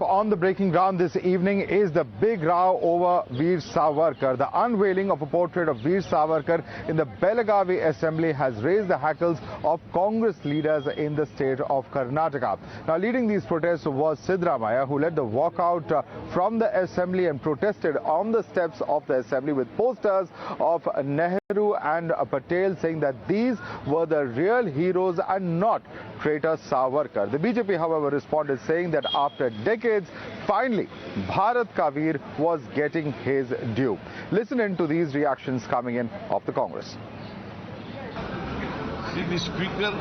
on the breaking ground this evening is the big row over Veer Savarkar. The unveiling of a portrait of Veer Savarkar in the Belagavi Assembly has raised the hackles of Congress leaders in the state of Karnataka. Now, leading these protests was Siddaramaiah, who led the walkout from the Assembly and protested on the steps of the Assembly with posters of Nehru and Patel saying that these were the real heroes and not traitor Savarkar. The BJP, however, responded saying that after decades, finally, Bharat ka Veer was getting his due. Listen in to these reactions coming in of the Congress. See, the Speaker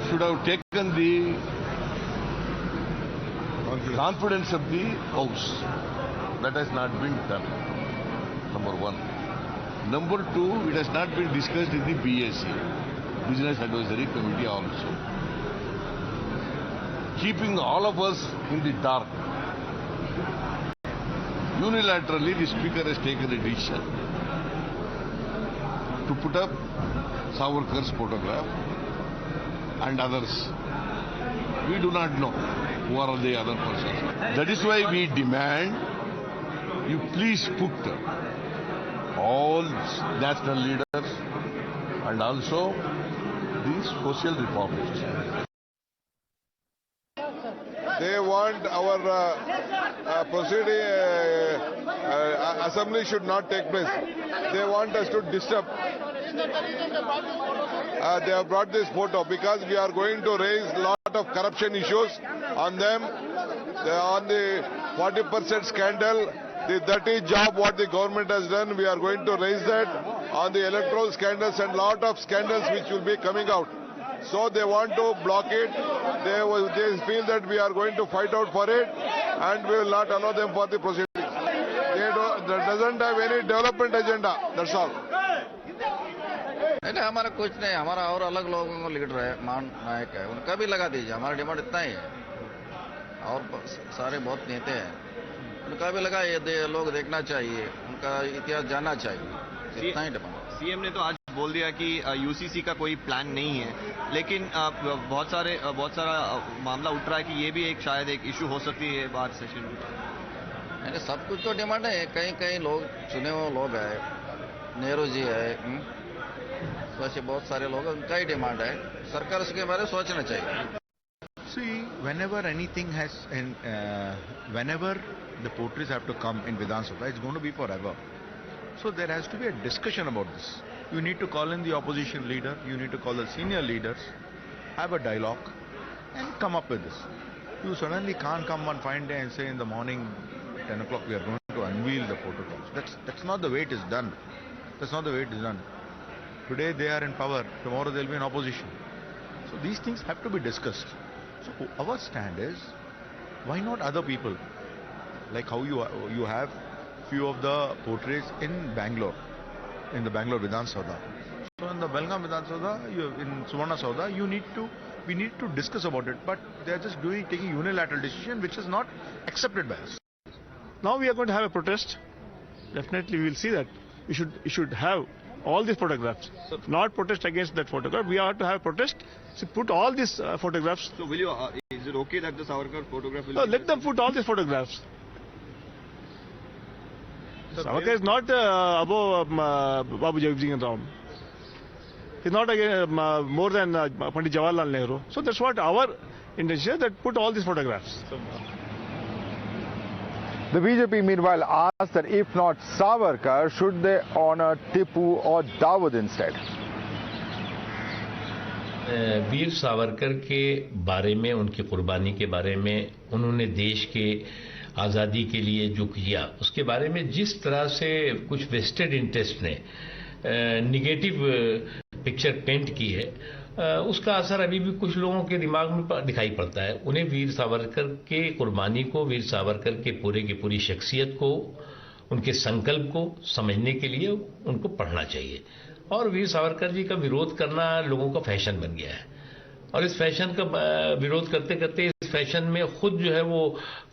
should have taken the confidence of the House. That has not been done, number one. Number two, it has not been discussed in the BAC, Business Advisory Committee also. Keeping all of us in the dark. Unilaterally, the Speaker has taken a decision to put up Savarkar's photograph and others. We do not know who are the other persons. That is why we demand you please put all national leaders and also the social reformers. They want our assembly should not take place. They want us to disturb. They have brought this photo because we are going to raise a lot of corruption issues on them. On the 40% scandal, the dirty job what the government has done, we are going to raise that. On the electoral scandals and lot of scandals which will be coming out. So they want to block it. They feel that we are going to fight out for it and we will not allow them for the proceedings. That doesn't have any development agenda. That's all. नहीं हमारा कुछ नहीं, हमारा और अलग लोगों को leader है, मान नायक है, उनका भी लगा दीजिए. हमारा डिमांड इतना ही है. और सारे बहुत नेता हैं, उनका भी लगा, ये लोग देखना चाहिए, उनका इतिहास जानना चाहिए. इतना ही डिमांड. सीएम ने तो आज बोल दिया कि यूसीसी का कोई प्लान नहीं है, लेकिन बहुत सारा मामला उठ रहा है कि ये भी एक शायद एक इशू हो सकती है बार सेशन में. सब कुछ तो डिमांड है. कई लोग चुने हुए लोग हैं, नेहरू जी है, वैसे बहुत सारे लोग, उनका ही डिमांड है. सरकार उसके बारे में सोचना चाहिए. See, whenever anything has, whenever the portraits have to come in Vidhan Sabha, it's going to be forever. So there has to be a discussion about this. You need to call in the opposition leader, you need to call the senior leaders, have a dialogue and come up with this. You suddenly can't come one fine day and say in the morning, 10 o'clock, we are going to unveil the photographs. That's not the way it is done. That's not the way it is done. Today they are in power, tomorrow they will be in opposition. So these things have to be discussed. So our stand is, why not other people? Like how you have few of the portraits in Bangalore, in the Bangalore Vidhan Sabha. So in the Belgaum Vidhan Sabha, in Suvarna Sabha, we need to discuss about it. But they are just taking unilateral decision, which is not accepted by us. Now we are going to have a protest. Definitely we will see that. We should have all these photographs. Not protest against that photograph. We have to have a protest. So put all these photographs. So will you? Is it okay that the Savarkar photograph will? No, let them put all these photographs. Savarkar is not above Babu Jagjeevan Ram. He's not more than Pandit Jawaharlal Nehru. So that's what our intention is, that put all these photographs. The BJP meanwhile asked that if not Savarkar, should they honor Tipu or Dawood instead? Veer Savarkar के बारे में, उनकी कुर्बानी के बारे में, उन्होंने देश के आज़ादी के लिए जो किया, उसके बारे में जिस तरह से कुछ वेस्टेड इंटरेस्ट ने निगेटिव पिक्चर पेंट की है, उसका असर अभी भी कुछ लोगों के दिमाग में दिखाई पड़ता है. उन्हें वीर सावरकर के कुर्बानी को, वीर सावरकर के पूरे की पूरी शख्सियत को, उनके संकल्प को समझने के लिए उनको पढ़ना चाहिए. और वीर सावरकर जी का विरोध करना लोगों का फैशन बन गया है, और इस फैशन का विरोध करते करते इस फैशन में खुद जो है वो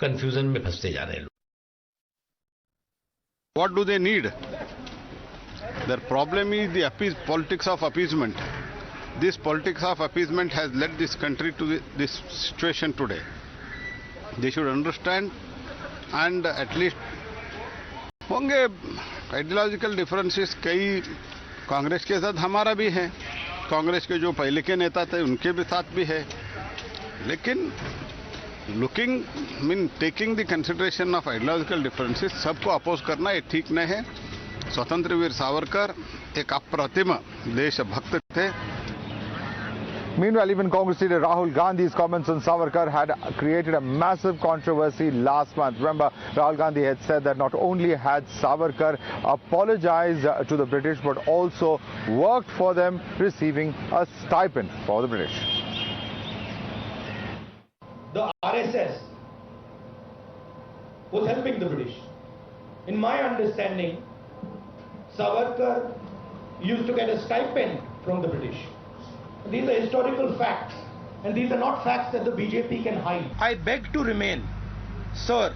कंफ्यूजन में फंसते जा रहे हैं. What do they need? Their problem is the politics of appeasement. This politics of appeasement has led this country to this situation today. they should understand, and at least होंगे आइडियोलॉजिकल डिफरेंसेस कई कांग्रेस के साथ हमारा भी है, कांग्रेस के जो पहले के नेता थे उनके भी साथ भी है, लेकिन taking the consideration of ideological differences सबको अपोज करना ये ठीक नहीं है। स्वतंत्र वीर सावरकर एक अप्रतिम देशभक्त थे। Meanwhile, even Congress leader Rahul Gandhi's comments on Savarkar had created a massive controversy last month. Remember, Rahul Gandhi had said that not only had Savarkar apologized to the British, but also worked for them, receiving a stipend for the British. The RSS was helping the British. In my understanding, Savarkar used to get a stipend from the British. These are historical facts, and these are not facts that the BJP can hide. I beg to remain, sir,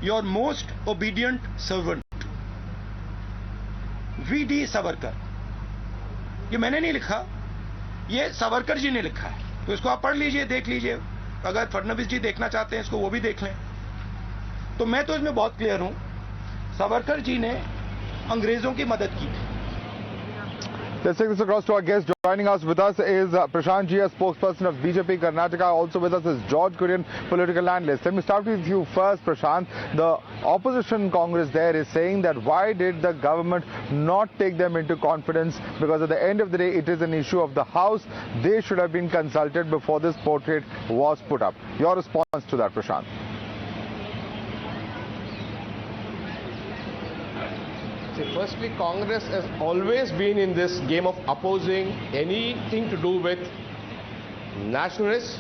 your most obedient servant, V.D. Savarkar. ये मैंने नहीं लिखा, ये सावरकर जी ने लिखा है, तो इसको आप पढ़ लीजिए, देख लीजिए। अगर फडणवीस जी देखना चाहते हैं इसको, वो भी देख लें। तो मैं तो इसमें बहुत क्लियर हूं, सावरकर जी ने अंग्रेजों की मदद की थी। Let's take this across to our guest. Joining us with us is Prashant Ji, a spokesperson of BJP Karnataka. Also with us is George Kurian, political analyst. Let me start with you first, Prashant. The opposition Congress there is saying that why did the government not take them into confidence? Because at the end of the day, it is an issue of the House. They should have been consulted before this portrait was put up. Your response to that, Prashant? Firstly, Congress has always been in this game of opposing anything to do with nationalists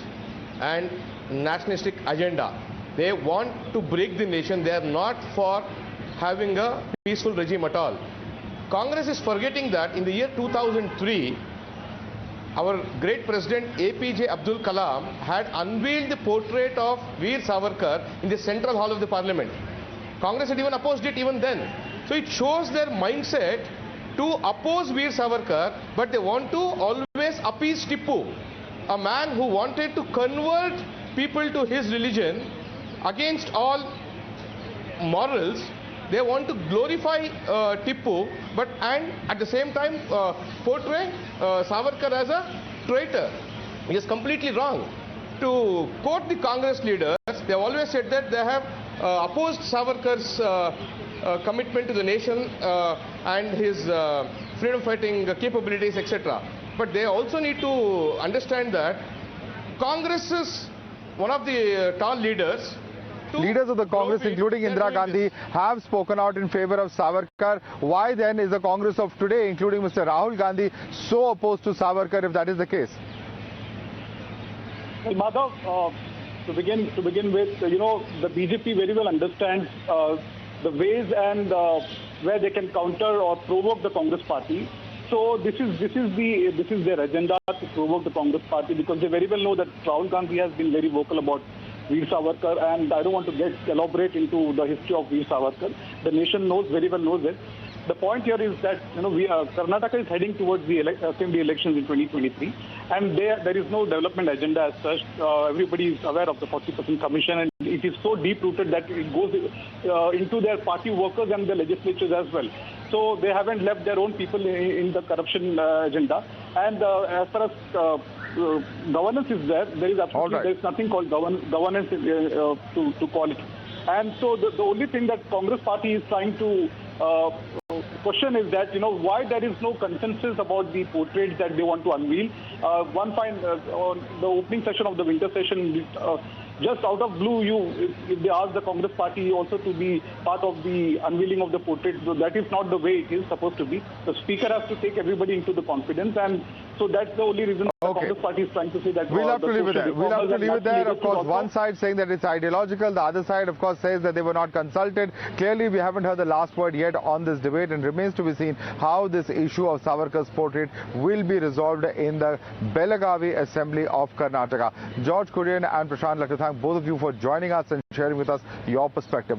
and nationalistic agenda. They want to break the nation. They are not for having a peaceful regime at all. Congress is forgetting that in the year 2003, our great president APJ Abdul Kalam had unveiled the portrait of Veer Savarkar in the central hall of the parliament. Congress had even opposed it even then. So it shows their mindset to oppose Veer Savarkar, but they want to always appease Tipu, a man who wanted to convert people to his religion against all morals. They want to glorify Tipu, and at the same time portray Savarkar as a traitor. It is completely wrong. To quote the Congress leaders, they have always said that they have opposed Savarkar's commitment to the nation and his freedom fighting capabilities, etc. But they also need to understand that Congress is one of the tall leaders. Leaders of the Congress, including Indira Gandhi, have spoken out in favor of Savarkar. Why then is the Congress of today, including Mr. Rahul Gandhi, so opposed to Savarkar if that is the case? Well, Madhav, to begin with, the BJP very well understands the ways and where they can counter or provoke the Congress party. So this is their agenda, to provoke the Congress party, because they very well know that Rahul Gandhi has been very vocal about Veer Savarkar, and I don't want to elaborate into the history of Veer Savarkar. The nation very well knows it. The point here is that Karnataka is heading towards the assembly elections in 2023, and there is no development agenda as such. Everybody is aware of the 40% commission, and it is so deep-rooted that it goes into their party workers and the legislatures as well. So they haven't left their own people in the corruption agenda. And as far as governance is there is absolutely there is nothing called governance to call it. And so the only thing that Congress party is trying to question is that, why there is no consensus about the portraits that they want to unveil. One find on the opening session of the winter session, just out of blue, if they ask the Congress party also to be part of the unveiling of the portrait, so that is not the way it is supposed to be. The speaker has to take everybody into the confidence, and so that's the only reason the Congress party is trying to say that. We'll have to leave it there. We'll have to leave it there. Of course, one side saying that it's ideological, the other side, of course, says that they were not consulted. Clearly, we haven't heard the last word yet on this debate, and remains to be seen how this issue of Savarkar's portrait will be resolved in the Belagavi Assembly of Karnataka. George Kurian and Prashant, I'd like to thank both of you for joining us and sharing with us your perspective.